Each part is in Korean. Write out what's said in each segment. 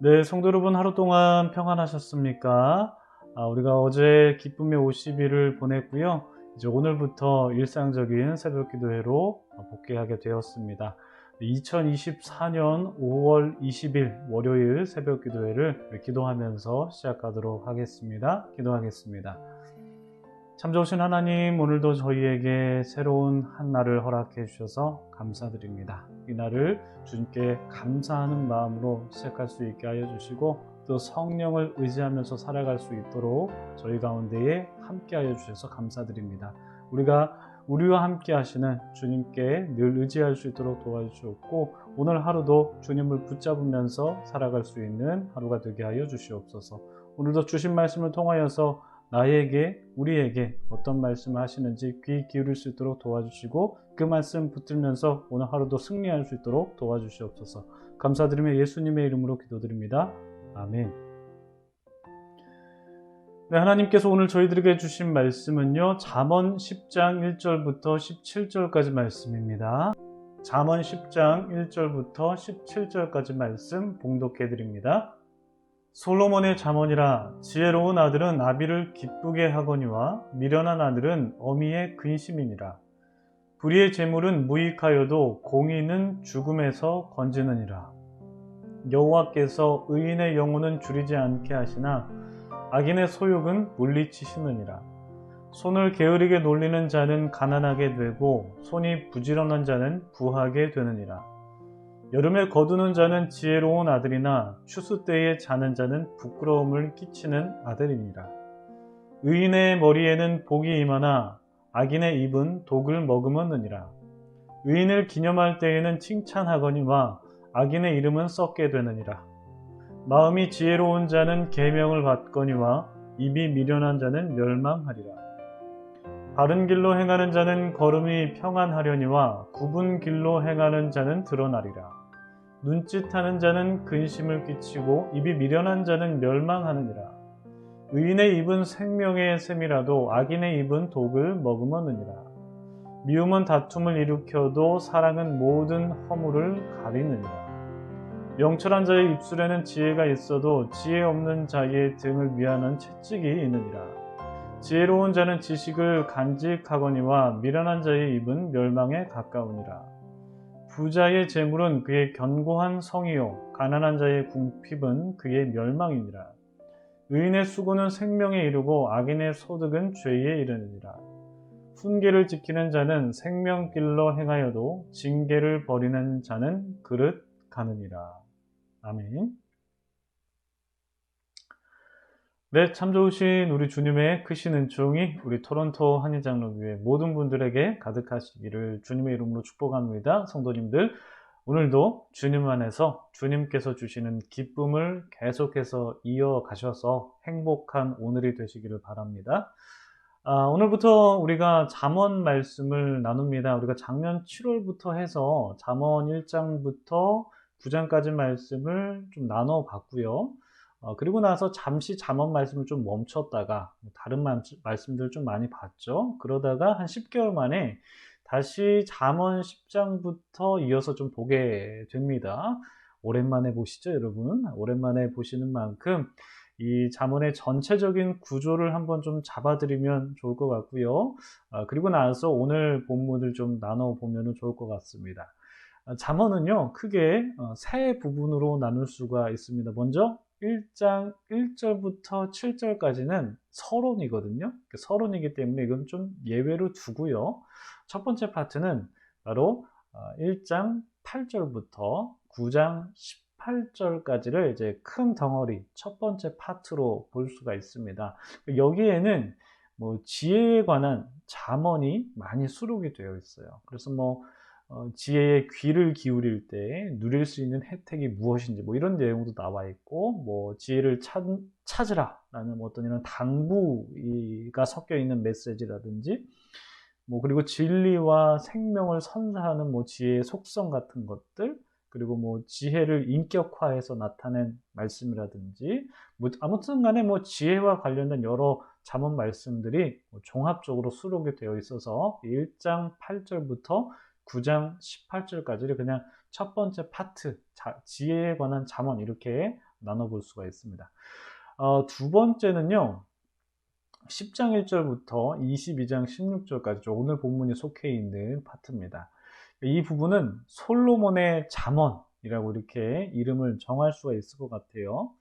네, 성도 여러분 하루 동안 평안하셨습니까? 우리가 어제 기쁨의 50일을 보냈고요. 이제 오늘부터 일상적인 새벽 기도회로 복귀하게 되었습니다. 2024년 5월 20일 월요일 새벽 기도회를 기도하면서 시작하도록 하겠습니다. 기도하겠습니다. 참 좋으신 하나님, 오늘도 저희에게 새로운 한 날을 허락해 주셔서 감사드립니다. 이 날을 주님께 감사하는 마음으로 시작할 수 있게 하여 주시고 또 성령을 의지하면서 살아갈 수 있도록 저희 가운데에 함께 하여 주셔서 감사드립니다. 우리와 함께 하시는 주님께 늘 의지할 수 있도록 도와주시옵고 오늘 하루도 주님을 붙잡으면서 살아갈 수 있는 하루가 되게 하여 주시옵소서. 오늘도 주신 말씀을 통하여서 나에게, 우리에게 어떤 말씀을 하시는지 귀 기울일 수 있도록 도와주시고 그 말씀 붙들면서 오늘 하루도 승리할 수 있도록 도와주시옵소서. 감사드리며 예수님의 이름으로 기도드립니다. 아멘. 네, 하나님께서 오늘 저희들에게 주신 말씀은요, 잠언 10장 1절부터 17절까지 말씀입니다. 잠언 10장 1절부터 17절까지 말씀 봉독해 드립니다. 솔로몬의 잠언이라, 지혜로운 아들은 아비를 기쁘게 하거니와 미련한 아들은 어미의 근심이니라. 불의의 재물은 무익하여도 공의는 죽음에서 건지느니라. 여호와께서 의인의 영혼은 줄이지 않게 하시나 악인의 소욕은 물리치시느니라. 손을 게으르게 놀리는 자는 가난하게 되고 손이 부지런한 자는 부하게 되느니라. 여름에 거두는 자는 지혜로운 아들이나 추수 때에 자는 자는 부끄러움을 끼치는 아들이니라. 의인의 머리에는 복이 임하나 악인의 입은 독을 머금었느니라. 의인을 기념할 때에는 칭찬하거니와 악인의 이름은 썩게 되느니라. 마음이 지혜로운 자는 계명을 받거니와 입이 미련한 자는 멸망하리라. 바른 길로 행하는 자는 걸음이 평안하려니와 굽은 길로 행하는 자는 드러나리라. 눈짓하는 자는 근심을 끼치고 입이 미련한 자는 멸망하느니라. 의인의 입은 생명의 샘이라도 악인의 입은 독을 머금었느니라. 미움은 다툼을 일으켜도 사랑은 모든 허물을 가리느니라. 명철한 자의 입술에는 지혜가 있어도 지혜 없는 자의 등을 위하는 채찍이 있느니라. 지혜로운 자는 지식을 간직하거니와 미련한 자의 입은 멸망에 가까우니라. 부자의 재물은 그의 견고한 성이요 가난한 자의 궁핍은 그의 멸망이니라. 의인의 수고는 생명에 이르고 악인의 소득은 죄에 이르느니라. 훈계를 지키는 자는 생명길로 행하여도 징계를 버리는 자는 그릇 가느니라. 아멘. 네, 참 좋으신 우리 주님의 크신 은총이 우리 토론토 한인장로교회 모든 분들에게 가득하시기를 주님의 이름으로 축복합니다. 성도님들, 오늘도 주님 안에서 주님께서 주시는 기쁨을 계속해서 이어가셔서 행복한 오늘이 되시기를 바랍니다. 오늘부터 우리가 잠언 말씀을 나눕니다. 우리가 작년 7월부터 해서 잠언 1장부터 9장까지 말씀을 좀 나눠봤고요. 그리고 나서 잠시 잠언 말씀을 좀 멈췄다가 다른 말씀들 좀 많이 봤죠. 그러다가 한 10개월 만에 다시 잠언 10장부터 이어서 좀 보게 됩니다. 오랜만에 보시죠, 여러분. 오랜만에 보시는 만큼 이 잠언의 전체적인 구조를 한번 좀 잡아드리면 좋을 것 같고요. 그리고 나서 오늘 본문을 좀 나눠보면 좋을 것 같습니다. 잠언은요, 크게 세 부분으로 나눌 수가 있습니다. 먼저 1장 1절부터 7절까지는 서론이거든요. 서론이기 때문에 이건 좀 예외로 두고요. 첫 번째 파트는 바로 1장 8절부터 9장 18절까지를 이제 큰 덩어리 첫 번째 파트로 볼 수가 있습니다. 여기에는 뭐 지혜에 관한 잠언이 많이 수록이 되어 있어요. 그래서 지혜의 귀를 기울일 때 누릴 수 있는 혜택이 무엇인지 뭐 이런 내용도 나와 있고, 뭐 지혜를 찾으라 라는 어떤 이런 당부가 섞여 있는 메시지라든지, 뭐 그리고 진리와 생명을 선사하는 뭐 지혜의 속성 같은 것들, 그리고 뭐 지혜를 인격화해서 나타낸 말씀이라든지, 뭐 아무튼 간에 뭐 지혜와 관련된 여러 잠언 말씀들이 종합적으로 수록이 되어 있어서 1장 8절부터 9장 18절까지를 그냥 첫 번째 파트, 지혜에 관한 잠언 이렇게 나눠볼 수가 있습니다. 두 번째는요, 10장 1절부터 22장 16절까지 오늘 본문이 속해 있는 파트입니다. 이 부분은 솔로몬의 잠언이라고 이렇게 이름을 정할 수가 있을 것 같아요.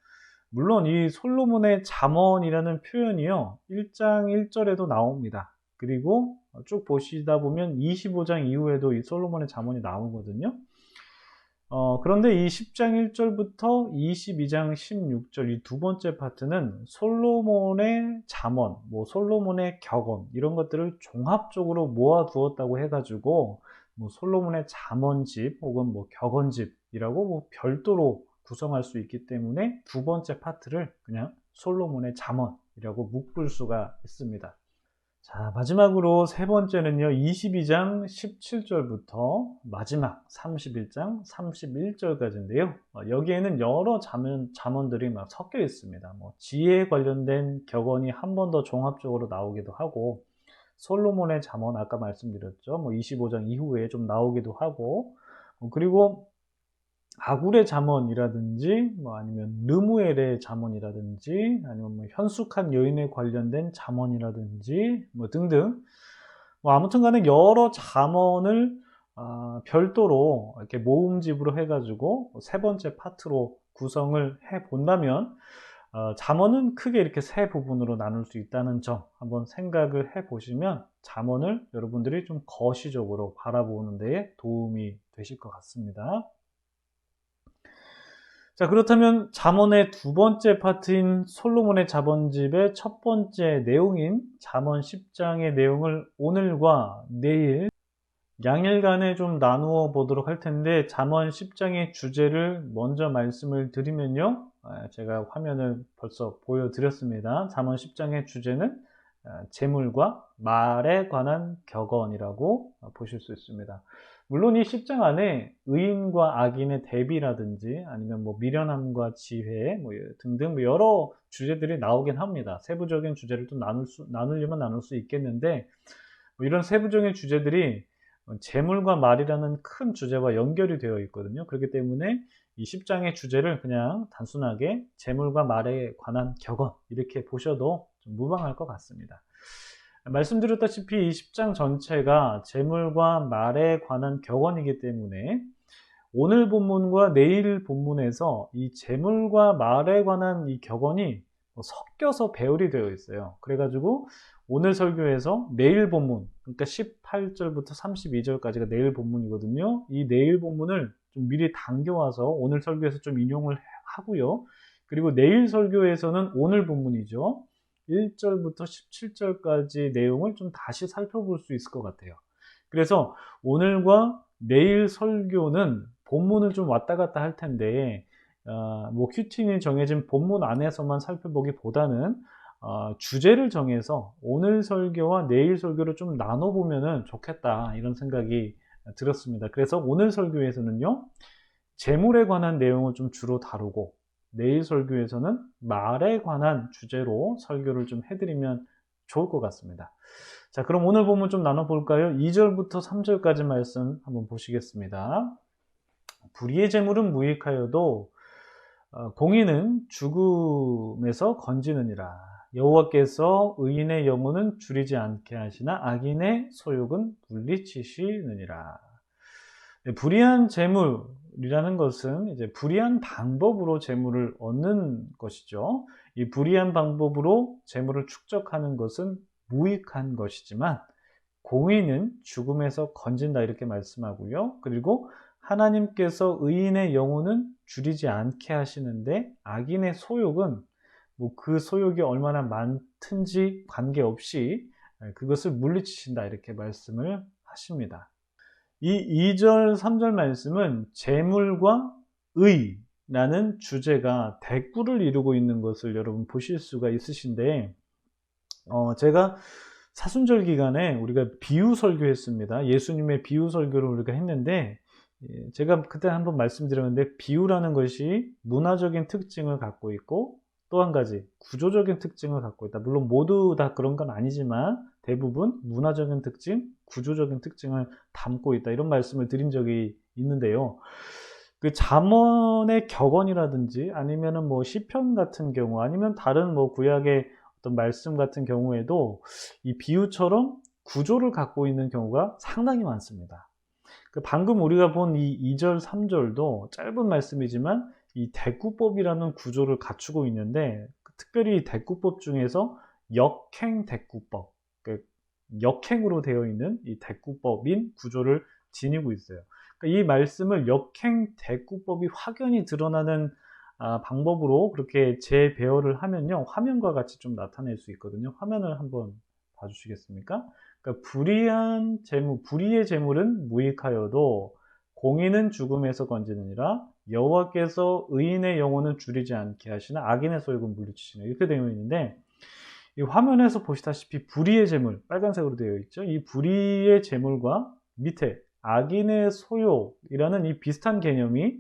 물론 이 솔로몬의 잠언이라는 표현이요, 1장 1절에도 나옵니다. 그리고 쭉 보시다 보면 25장 이후에도 이 솔로몬의 잠언이 나오거든요. 그런데 이 10장 1절부터 22장 16절 이 두 번째 파트는 솔로몬의 잠언, 솔로몬의 격언 이런 것들을 종합적으로 모아두었다고 해가지고 솔로몬의 잠언집 혹은 격언집이라고 별도로 구성할 수 있기 때문에 두 번째 파트를 그냥 솔로몬의 잠언이라고 묶을 수가 있습니다. 자, 마지막으로 세 번째는요, 22장 17절부터 마지막 31장 31절까지인데요. 여기에는 여러 잠언들이 막 섞여 있습니다. 지혜에 관련된 격언이 한 번 더 종합적으로 나오기도 하고, 솔로몬의 잠언 아까 말씀드렸죠. 25장 이후에 좀 나오기도 하고, 그리고 아굴의 잠언이라든지 아니면 르무엘의 잠언이라든지 아니면 현숙한 여인에 관련된 잠언이라든지 등등 아무튼 간에 여러 잠언을 별도로 이렇게 모음집으로 해가지고 세 번째 파트로 구성을 해 본다면 잠언은 크게 이렇게 세 부분으로 나눌 수 있다는 점 한번 생각을 해 보시면 잠언을 여러분들이 좀 거시적으로 바라보는 데에 도움이 되실 것 같습니다. 자, 그렇다면 잠언의 두 번째 파트인 솔로몬의 잠언집의 첫 번째 내용인 잠언 10장의 내용을 오늘과 내일 양일간에 좀 나누어 보도록 할 텐데, 잠언 10장의 주제를 먼저 말씀을 드리면요, 제가 화면을 벌써 보여드렸습니다. 잠언 10장의 주제는 재물과 말에 관한 격언이라고 보실 수 있습니다. 물론 이 10장 안에 의인과 악인의 대비라든지 아니면 미련함과 지혜 등등 여러 주제들이 나오긴 합니다. 세부적인 주제를 또 나누려면 나눌 수 있겠는데, 이런 세부적인 주제들이 재물과 말이라는 큰 주제와 연결이 되어 있거든요. 그렇기 때문에 이 10장의 주제를 그냥 단순하게 재물과 말에 관한 격언 이렇게 보셔도 좀 무방할 것 같습니다. 말씀드렸다시피 이 10장 전체가 재물과 말에 관한 격언이기 때문에 오늘 본문과 내일 본문에서 이 재물과 말에 관한 이 격언이 섞여서 배열이 되어 있어요. 그래가지고 오늘 설교에서 내일 본문, 그러니까 18절부터 32절까지가 내일 본문이거든요. 이 내일 본문을 좀 미리 당겨와서 오늘 설교에서 좀 인용을 하고요. 그리고 내일 설교에서는 오늘 본문이죠. 1절부터 17절까지 내용을 좀 다시 살펴볼 수 있을 것 같아요. 그래서 오늘과 내일 설교는 본문을 좀 왔다 갔다 할 텐데, 큐티인이 정해진 본문 안에서만 살펴보기보다는 주제를 정해서 오늘 설교와 내일 설교를 좀 나눠보면 좋겠다 이런 생각이 들었습니다. 그래서 오늘 설교에서는요, 재물에 관한 내용을 좀 주로 다루고 내일 설교에서는 말에 관한 주제로 설교를 좀 해드리면 좋을 것 같습니다. 자, 그럼 오늘 본문 좀 나눠볼까요? 2절부터 3절까지 말씀 한번 보시겠습니다. 불의의 재물은 무익하여도 공의는 죽음에서 건지느니라. 여호와께서 의인의 영혼은 줄이지 않게 하시나 악인의 소욕은 물리치시느니라. 불의한 재물이라는 것은 이제 불의한 방법으로 재물을 얻는 것이죠. 이 불의한 방법으로 재물을 축적하는 것은 무익한 것이지만 공의는 죽음에서 건진다 이렇게 말씀하고요. 그리고 하나님께서 의인의 영혼은 줄이지 않게 하시는데 악인의 소욕은 그 소욕이 얼마나 많든지 관계없이 그것을 물리치신다 이렇게 말씀을 하십니다. 이 2절 3절 말씀은 재물과 의라는 주제가 대꾸를 이루고 있는 것을 여러분 보실 수가 있으신데, 제가 사순절 기간에 우리가 비유 설교했습니다. 예수님의 비유 설교를 우리가 했는데, 제가 그때 한번 말씀드렸는데 비유라는 것이 문화적인 특징을 갖고 있고 또 한 가지 구조적인 특징을 갖고 있다. 물론 모두 다 그런 건 아니지만 대부분 문화적인 특징, 구조적인 특징을 담고 있다. 이런 말씀을 드린 적이 있는데요. 그 잠언의 격언이라든지 아니면은 뭐 시편 같은 경우 아니면 다른 뭐 구약의 어떤 말씀 같은 경우에도 이 비유처럼 구조를 갖고 있는 경우가 상당히 많습니다. 그 방금 우리가 본 이 2절, 3절도 짧은 말씀이지만 이 대꾸법이라는 구조를 갖추고 있는데 특별히 이 대꾸법 중에서 역행 대꾸법, 그 역행으로 되어 있는 이 대꾸법인 구조를 지니고 있어요. 그러니까 이 말씀을 역행 대꾸법이 확연히 드러나는 방법으로 그렇게 재배열을 하면요, 화면과 같이 좀 나타낼 수 있거든요. 화면을 한번 봐주시겠습니까? 그러니까 불의의 재물은 무익하여도 공의는 죽음에서 건지느니라. 여호와께서 의인의 영혼은 줄이지 않게 하시나 악인의 소욕은 물리치시나, 이렇게 되어 있는데, 이 화면에서 보시다시피 불의의 재물, 빨간색으로 되어 있죠. 이 불의의 재물과 밑에 악인의 소욕이라는 이 비슷한 개념이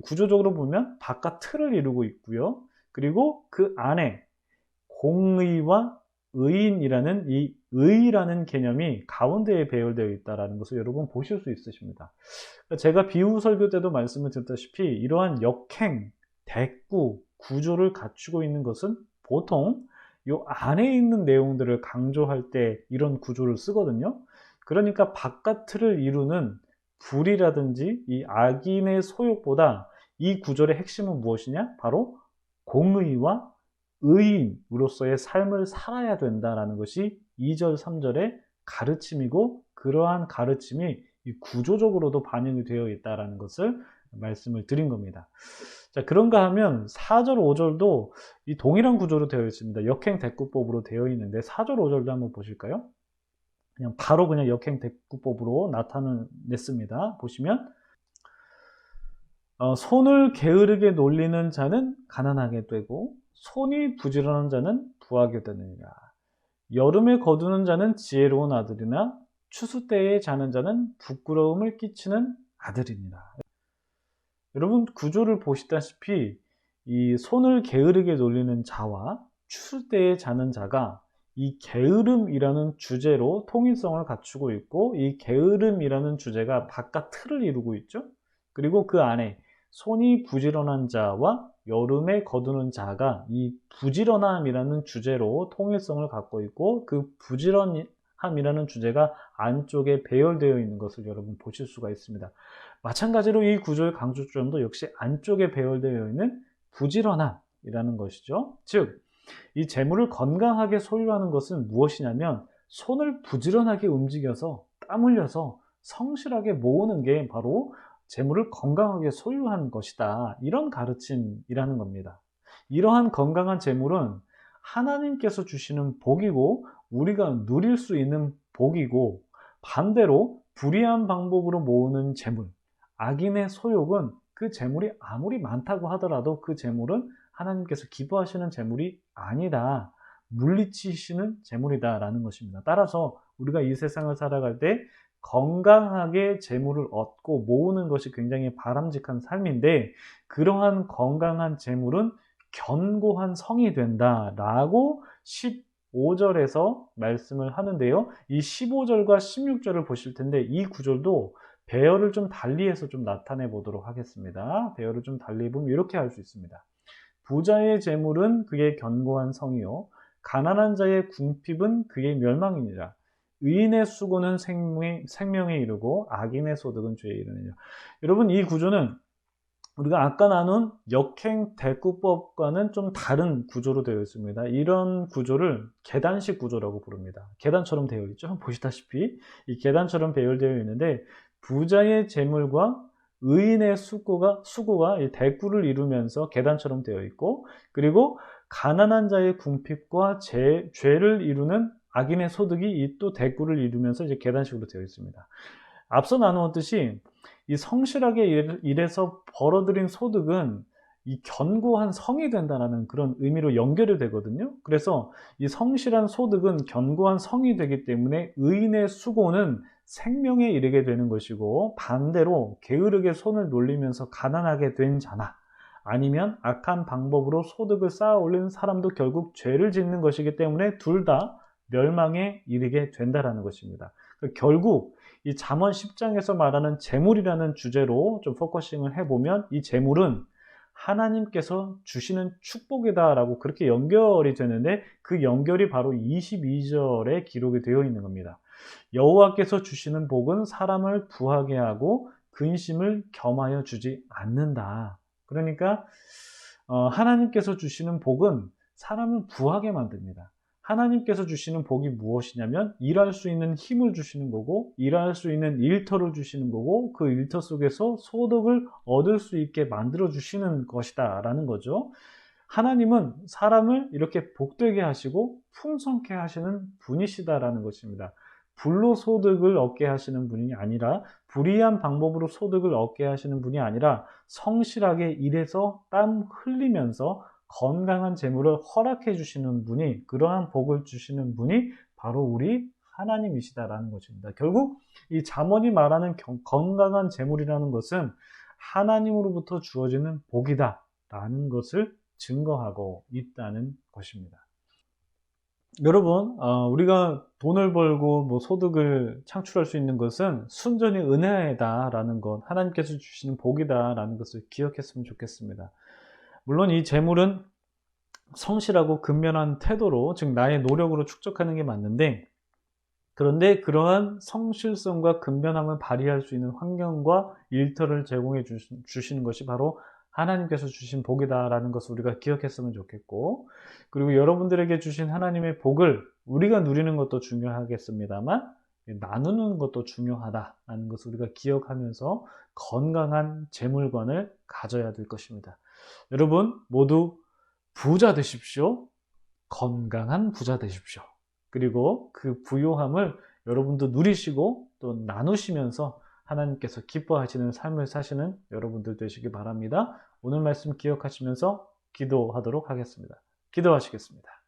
구조적으로 보면 바깥 틀을 이루고 있고요. 그리고 그 안에 공의와 의인이라는 이 의라는 개념이 가운데에 배열되어 있다는 것을 여러분 보실 수 있으십니다. 제가 비유 설교 때도 말씀을 드렸다시피 이러한 역행, 대꾸, 구조를 갖추고 있는 것은 보통 이 안에 있는 내용들을 강조할 때 이런 구조를 쓰거든요. 그러니까 바깥 틀을 이루는 불이라든지 이 악인의 소욕보다 이 구절의 핵심은 무엇이냐? 바로 공의와 의인으로서의 삶을 살아야 된다는 것이 2절, 3절의 가르침이고, 그러한 가르침이 이 구조적으로도 반영이 되어 있다는 것을 말씀을 드린 겁니다. 자, 그런가 하면 4절, 5절도 이 동일한 구조로 되어 있습니다. 역행 대꾸법으로 되어 있는데 4절, 5절도 한번 보실까요? 그냥 바로 그냥 역행 대꾸법으로 나타냈습니다. 보시면 손을 게으르게 놀리는 자는 가난하게 되고 손이 부지런한 자는 부하게 되느니라. 여름에 거두는 자는 지혜로운 아들이나 추수 때에 자는 자는 부끄러움을 끼치는 아들이니라. 여러분 구조를 보시다시피 이 손을 게으르게 놀리는 자와 추수 때에 자는 자가 이 게으름이라는 주제로 통일성을 갖추고 있고, 이 게으름이라는 주제가 바깥 틀을 이루고 있죠. 그리고 그 안에 손이 부지런한 자와 여름에 거두는 자가 이 부지런함이라는 주제로 통일성을 갖고 있고, 그 부지런함이라는 주제가 안쪽에 배열되어 있는 것을 여러분 보실 수가 있습니다. 마찬가지로 이 구조의 강조점도 역시 안쪽에 배열되어 있는 부지런함이라는 것이죠. 즉, 이 재물을 건강하게 소유하는 것은 무엇이냐면 손을 부지런하게 움직여서 땀 흘려서 성실하게 모으는 게 바로 재물을 건강하게 소유한 것이다, 이런 가르침이라는 겁니다. 이러한 건강한 재물은 하나님께서 주시는 복이고 우리가 누릴 수 있는 복이고, 반대로 불의한 방법으로 모으는 재물, 악인의 소욕은 그 재물이 아무리 많다고 하더라도 그 재물은 하나님께서 기뻐하시는 재물이 아니다, 물리치시는 재물이다 라는 것입니다. 따라서 우리가 이 세상을 살아갈 때 건강하게 재물을 얻고 모으는 것이 굉장히 바람직한 삶인데, 그러한 건강한 재물은 견고한 성이 된다라고 15절에서 말씀을 하는데요. 이 15절과 16절을 보실 텐데 이 구절도 배열을 좀 달리해서 좀 나타내 보도록 하겠습니다. 배열을 좀 달리 보면 이렇게 할 수 있습니다. 부자의 재물은 그의 견고한 성이요 가난한 자의 궁핍은 그의 멸망이니라. 의인의 수고는 생명에 이르고 악인의 소득은 죄에 이르느니라. 여러분, 이 구조는 우리가 아까 나눈 역행 대꾸법과는 좀 다른 구조로 되어 있습니다. 이런 구조를 계단식 구조라고 부릅니다. 계단처럼 되어 있죠. 보시다시피 이 계단처럼 배열되어 있는데 부자의 재물과 의인의 수고가 이 대꾸를 이루면서 계단처럼 되어 있고, 그리고 가난한 자의 궁핍과 죄를 이루는 악인의 소득이 이 또 대꾸를 이루면서 이제 계단식으로 되어 있습니다. 앞서 나누었듯이 이 성실하게 일해서 벌어들인 소득은 이 견고한 성이 된다는 그런 의미로 연결이 되거든요. 그래서 이 성실한 소득은 견고한 성이 되기 때문에 의인의 수고는 생명에 이르게 되는 것이고, 반대로 게으르게 손을 놀리면서 가난하게 된 자나 아니면 악한 방법으로 소득을 쌓아 올리는 사람도 결국 죄를 짓는 것이기 때문에 둘 다 멸망에 이르게 된다는 것입니다. 결국 이 잠언 10장에서 말하는 재물이라는 주제로 좀 포커싱을 해보면 이 재물은 하나님께서 주시는 축복이다라고 그렇게 연결이 되는데 그 연결이 바로 22절에 기록이 되어 있는 겁니다. 여호와께서 주시는 복은 사람을 부하게 하고 근심을 겸하여 주지 않는다. 그러니까 하나님께서 주시는 복은 사람을 부하게 만듭니다. 하나님께서 주시는 복이 무엇이냐면 일할 수 있는 힘을 주시는 거고 일할 수 있는 일터를 주시는 거고 그 일터 속에서 소득을 얻을 수 있게 만들어 주시는 것이다 라는 거죠. 하나님은 사람을 이렇게 복되게 하시고 풍성케 하시는 분이시다라는 것입니다. 불로소득을 얻게 하시는 분이 아니라 불의한 방법으로 소득을 얻게 하시는 분이 아니라 성실하게 일해서 땀 흘리면서 건강한 재물을 허락해 주시는 분이 그러한 복을 주시는 분이 바로 우리 하나님이시다라는 것입니다. 결국 이 잠언이 말하는 건강한 재물이라는 것은 하나님으로부터 주어지는 복이다라는 것을 증거하고 있다는 것입니다. 여러분, 우리가 돈을 벌고 뭐 소득을 창출할 수 있는 것은 순전히 은혜다라는 것, 하나님께서 주시는 복이다라는 것을 기억했으면 좋겠습니다. 물론 이 재물은 성실하고 근면한 태도로, 즉 나의 노력으로 축적하는 게 맞는데, 그런데 그러한 성실성과 근면함을 발휘할 수 있는 환경과 일터를 제공해 주시는 것이 바로 하나님께서 주신 복이다라는 것을 우리가 기억했으면 좋겠고, 그리고 여러분들에게 주신 하나님의 복을 우리가 누리는 것도 중요하겠습니다만 나누는 것도 중요하다라는 것을 우리가 기억하면서 건강한 재물관을 가져야 될 것입니다. 여러분 모두 부자 되십시오. 건강한 부자 되십시오. 그리고 그 부요함을 여러분도 누리시고 또 나누시면서 하나님께서 기뻐하시는 삶을 사시는 여러분들 되시기 바랍니다. 오늘 말씀 기억하시면서 기도하도록 하겠습니다. 기도하시겠습니다.